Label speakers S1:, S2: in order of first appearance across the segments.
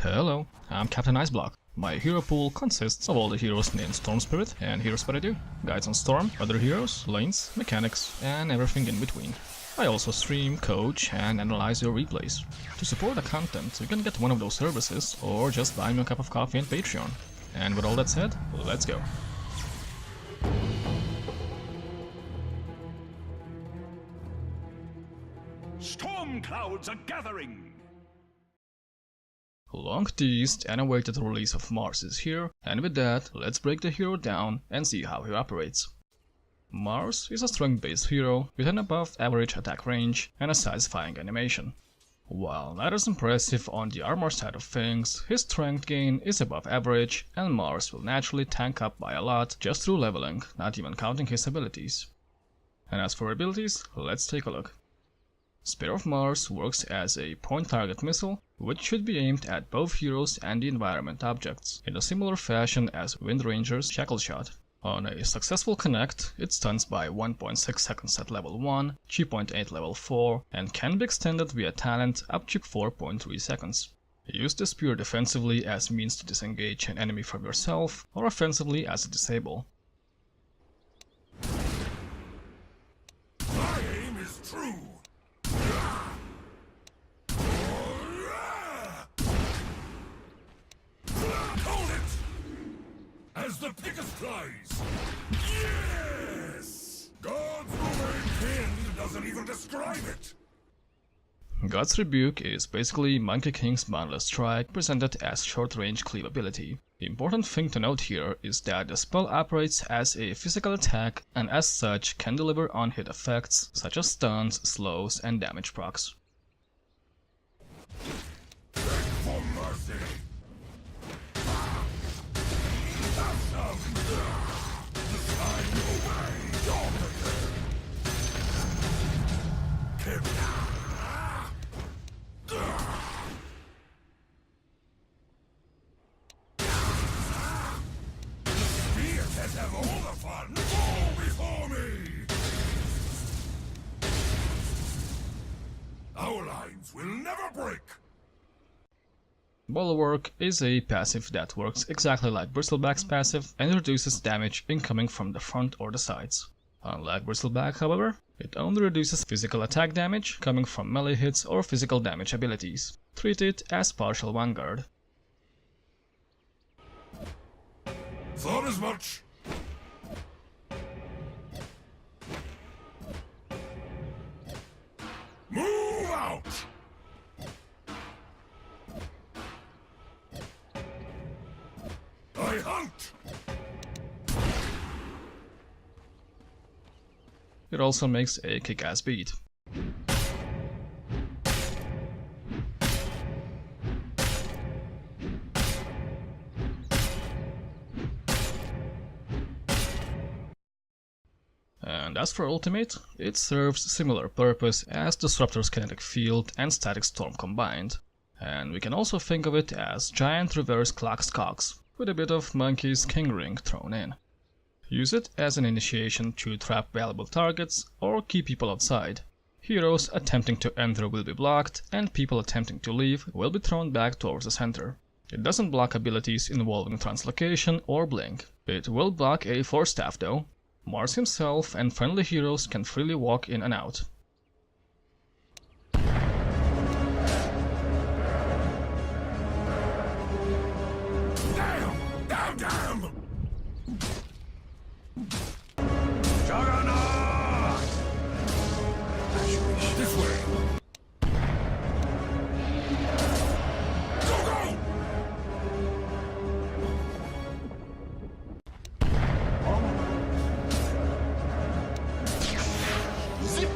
S1: Hello, I'm Captain Iceblock. My hero pool consists of all the heroes named Storm Spirit and Heroes What I Do, guides on Storm, other heroes, lanes, mechanics, and everything in between. I also stream, coach, and analyze your replays. To support the content, you can get one of those services, or just buy me a cup of coffee on Patreon. And with all that said, let's go.
S2: Storm clouds are gathering!
S1: Long teased and awaited release of Mars is here, and with that, let's break the hero down and see how he operates. Mars is a strength-based hero with an above-average attack range and a satisfying animation. While not as impressive on the armor side of things, his strength gain is above average, and Mars will naturally tank up by a lot just through leveling, not even counting his abilities. And as for abilities, let's take a look. Spear of Mars works as a point-target missile, which should be aimed at both heroes and the environment objects, in a similar fashion as Wind Ranger's Shackle Shot. On a successful connect, it stuns by 1.6 seconds at level 1, 2.8 level 4, and can be extended via talent up to 4.3 seconds. Use the spear defensively as means to disengage an enemy from yourself, or offensively as a disable.
S2: My aim is true! Hold it! As the picket flies! Yes! God's rumored kin doesn't even describe it!
S1: God's Rebuke is basically Monkey King's Boundless Strike presented as short-range cleave ability. The important thing to note here is that the spell operates as a physical attack and as such can deliver on-hit effects such as stuns, slows, and damage procs.
S2: Beg for mercy! Let's have all the fun! Fall before me! Our lines will never break!
S1: Bulwark is a passive that works exactly like Bristleback's passive and reduces damage incoming from the front or the sides. Unlike Bristleback, however, it only reduces physical attack damage coming from melee hits or physical damage abilities. Treat it as partial vanguard.
S2: Thought as much! Move out! I hunt!
S1: It also makes a kick-ass beat. And as for ultimate, it serves similar purpose as Disruptor's kinetic field and static storm combined. And we can also think of it as giant reverse clock's cogs, with a bit of Monkey's King Ring thrown in. Use it as an initiation to trap valuable targets or keep people outside. Heroes attempting to enter will be blocked, and people attempting to leave will be thrown back towards the center. It doesn't block abilities involving translocation or blink. It will block a Force Staff though. Mars himself and friendly heroes can freely walk in and out.
S2: Damn! Damn! Damn! Juggernaut! This way! Go, go! Zip!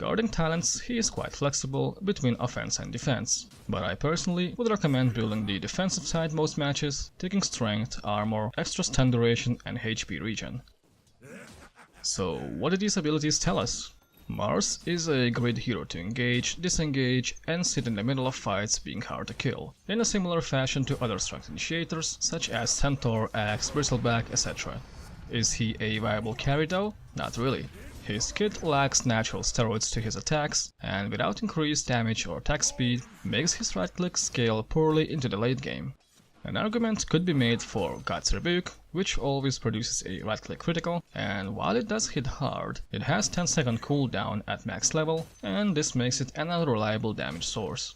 S1: Regarding talents, he is quite flexible between offense and defense, but I personally would recommend building the defensive side most matches, taking strength, armor, extra stun duration and HP regen. So what do these abilities tell us? Mars is a great hero to engage, disengage, and sit in the middle of fights being hard to kill, in a similar fashion to other strength initiators such as Centaur, Axe, Bristleback, etc. Is he a viable carry though? Not really. His kit lacks natural steroids to his attacks, and without increased damage or attack speed, makes his right click scale poorly into the late game. An argument could be made for God's Rebuke, which always produces a right-click critical, and while it does hit hard, it has 10-second cooldown at max level, and this makes it an unreliable damage source.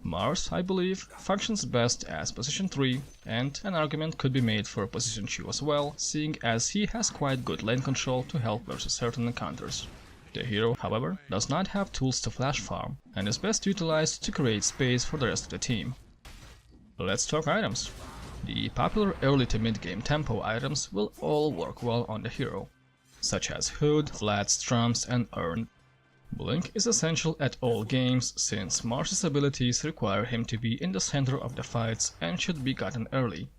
S1: Mars, I believe, functions best as position 3, and an argument could be made for position 2 as well, seeing as he has quite good lane control to help versus certain encounters. The hero, however, does not have tools to flash farm, and is best utilized to create space for the rest of the team. Let's talk items. The popular early to mid game tempo items will all work well on the hero, such as Hood, Flats, Trumps and Urn. Blink is essential at all games since Mars's abilities require him to be in the center of the fights and should be gotten early.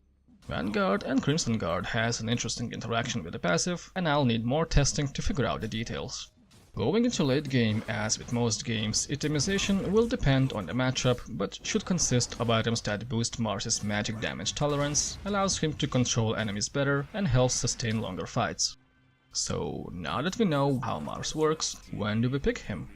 S1: Vanguard and Crimson Guard has an interesting interaction with the passive, and I'll need more testing to figure out the details. Going into late game, as with most games, itemization will depend on the matchup, but should consist of items that boost Mars's magic damage tolerance, allows him to control enemies better, and helps sustain longer fights. So now that we know how Mars works, when do we pick him?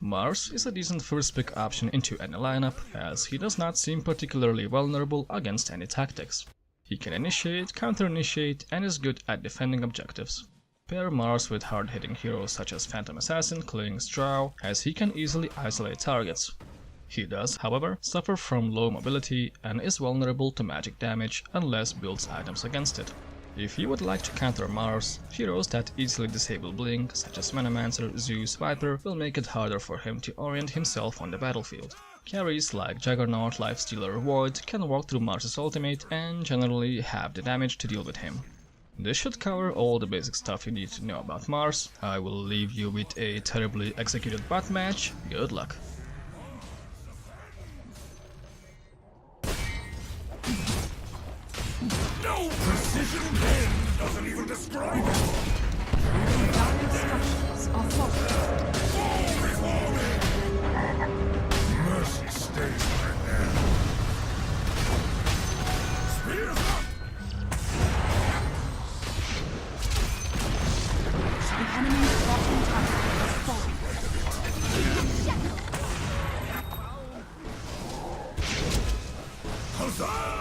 S1: Mars is a decent first pick option into any lineup, as he does not seem particularly vulnerable against any tactics. He can initiate, counter-initiate, and is good at defending objectives. Pair Mars with hard-hitting heroes such as Phantom Assassin, Kling, Drow, as he can easily isolate targets. He does, however, suffer from low mobility and is vulnerable to magic damage unless builds items against it. If you would like to counter Mars, heroes that easily disable Blink, such as Manomancer, Zeus, Viper, will make it harder for him to orient himself on the battlefield. Carries like Juggernaut, Lifestealer, Void can walk through Mars's ultimate and generally have the damage to deal with him. This should cover all the basic stuff you need to know about Mars. I will leave you with a terribly executed bot match. Good luck.
S2: No precision pen doesn't even describe it.
S3: Instructions are followed.
S2: Fall before me. Mercy stays my hand. Spears up.
S3: An enemy's bottom tower has fallen.
S2: Huzzah!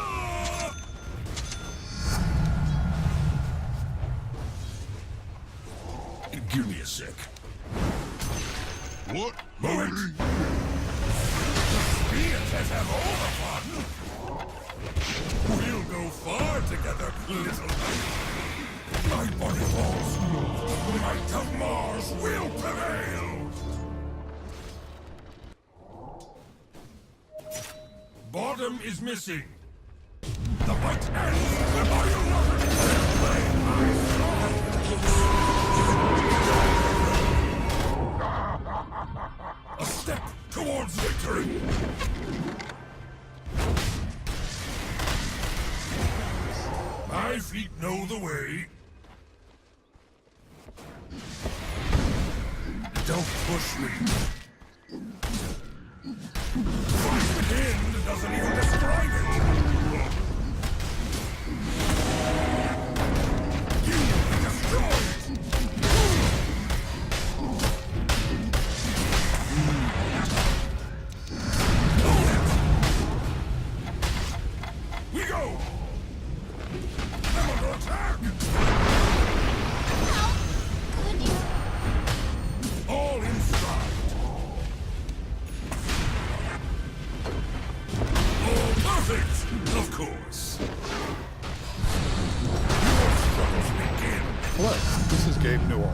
S2: Give me a sec. What? Move it! The spears have all the fun! We'll go far together, little lady. My body falls. The might of Mars will prevail! Bottom is missing. The fight ends with my beloved will play my song! A step towards victory! My feet know the way. Don't push me. The wind doesn't even describe it. You will be destroyed. We go. I'm under attack. All inside. Oh, perfect! Of course. Your struggles begin.
S4: Hello, this is Gabe Newell.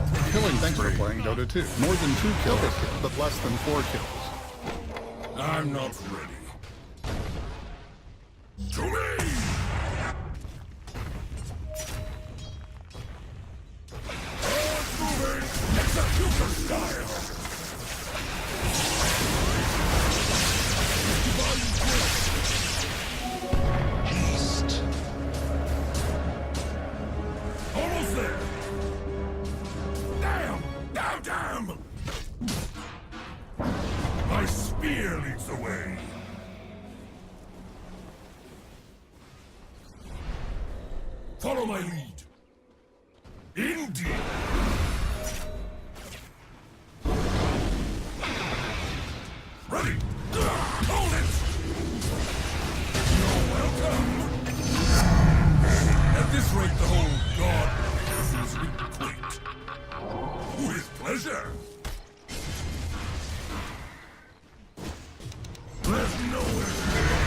S4: Thanks for playing Dota 2. More than 2 kills, but less than 4 kills.
S2: I'm not ready. To me! Moving! Execution style! Follow my lead. Indeed. Ready. Hold it. You're welcome. At this rate, the whole god is complete. With pleasure. There's nowhere to go.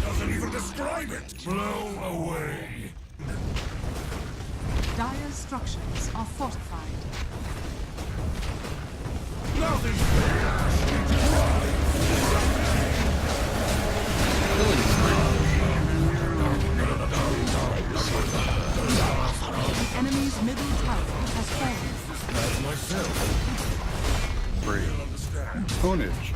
S2: Doesn't even describe it. Blow away.
S3: Dire's structures are fortified.
S2: Nothing.
S3: The enemy's middle tower has fallen.
S2: That's myself.
S4: Free.
S2: Understand.
S4: Ownage.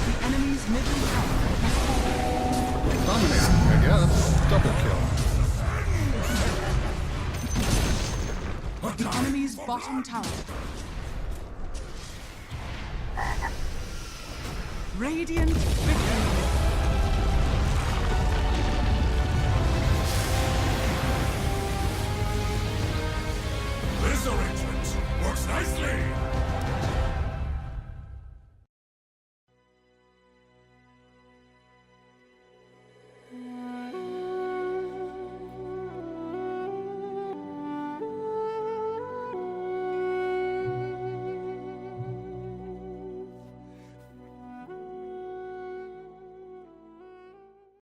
S3: The enemy's middle tower has fallen.
S4: Dominating, I guess. Double kill.
S3: The enemy's bottom tower. Radiant victory.